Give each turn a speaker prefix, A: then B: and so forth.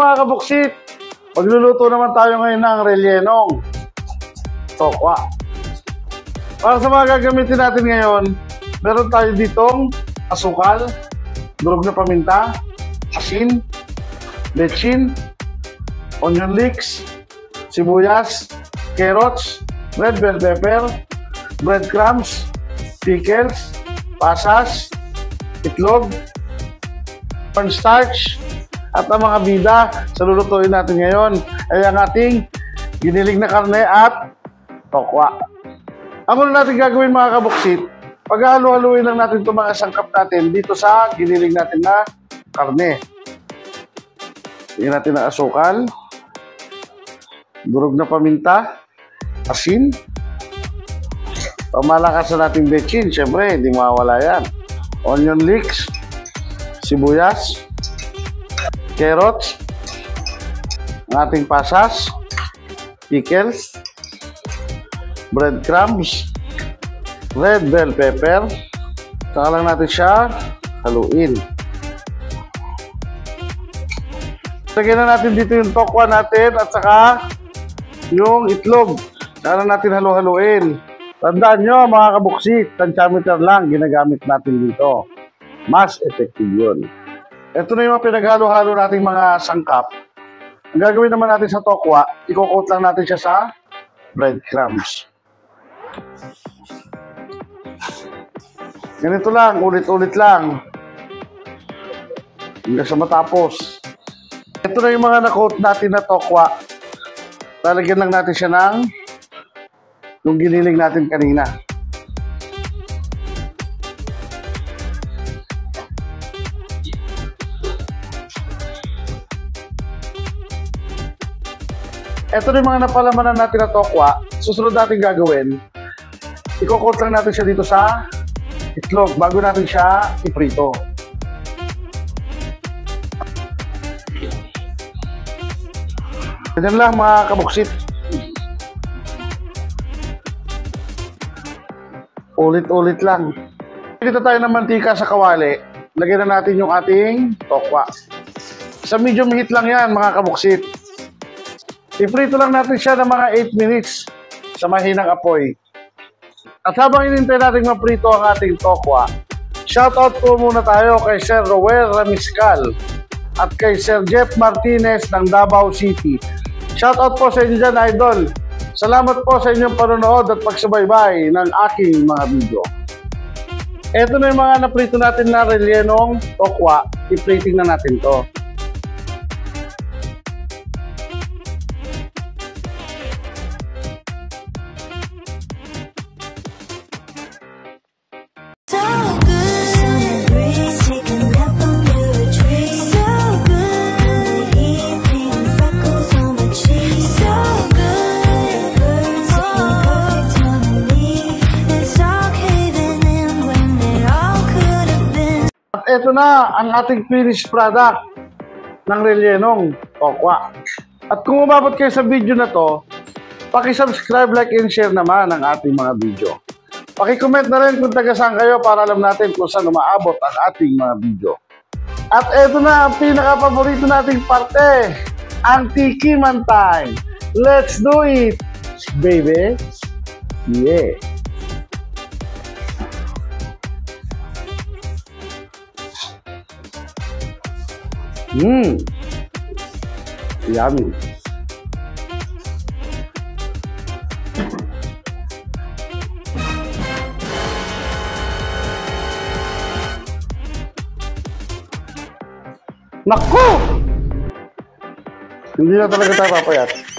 A: mga kabuksit, magluluto naman tayo ngayon ng rellenong tokwa. Para sa mga gagamitin natin ngayon, meron tayo ditong asukal, durog na paminta, asin, bechin, onion leeks, sibuyas, carrots, red bell pepper, breadcrumbs, pickles, pasas, itlog, cornstarch, at ang mga bida sa lulutuin natin ngayon ay ang ating giniling na karne at tokwa. Ang una natin gagawin mga kabuksit, paghalo-haluin lang natin itong mga sangkap natin dito sa giniling natin na karne. Tingnan natin ang asukal, durog na paminta, asin, pamalakas na natin bechin, syempre hindi mawawala yan, onion leeks, sibuyas, carrots, ang ating pasas, pickles, breadcrumbs, red bell pepper. Saka lang natin siya haluin. Lagyan na natin dito yung tokwa natin at saka yung itlog. Saka lang natin halu-haluin. Tandaan nyo mga kabuksit, tansyameter lang ginagamit natin dito. Mas effective yun. Ito na yung pinaghalo-halo nating mga sangkap. Ang gagawin naman natin sa tokwa, i-coat lang natin siya sa breadcrumbs. Ganito lang, ulit-ulit lang. Hanggang sa matapos. Ito na yung mga na-coat natin na tokwa. Lalagyan lang natin siya ng yung giniling natin kanina. Ito na yung mga napalamanan natin na tokwa. Susunod natin gagawin, i-coat lang natin siya dito sa itlog bago natin siya iprito. Ganyan lang mga kabuksit. Ulit-ulit lang. Dito tayo ng mantika sa kawali. Lagyan na natin yung ating tokwa. Sa medium heat lang yan mga kabuksit. Iprito lang natin siya ng mga 8 minutes sa mahinang apoy. At habang inintay natin maprito ang ating tokwa, shoutout po muna tayo kay Sir Roel Ramiscal at kay Sir Jeff Martinez ng Davao City. Shoutout po sa inyo dyan, idol. Salamat po sa inyong panonood at pagsubaybay ng aking mga video. Ito na yung mga naprito natin na rellenong tokwa. I-plating na natin to. Ito na ang ating finished product ng rellenong tokwa. At kung umabot kayo sa video na to, paki-subscribe, like, and share naman ang ating mga video. Paki-comment na rin kung taga saan kayo para alam natin kung saan umaabot ang ating mga video. At ito na ang pinaka-paborito nating parte, ang tikiman time. Let's do it, baby! Yeah! Yummy. Naku! Hindi na talaga tayo papayat.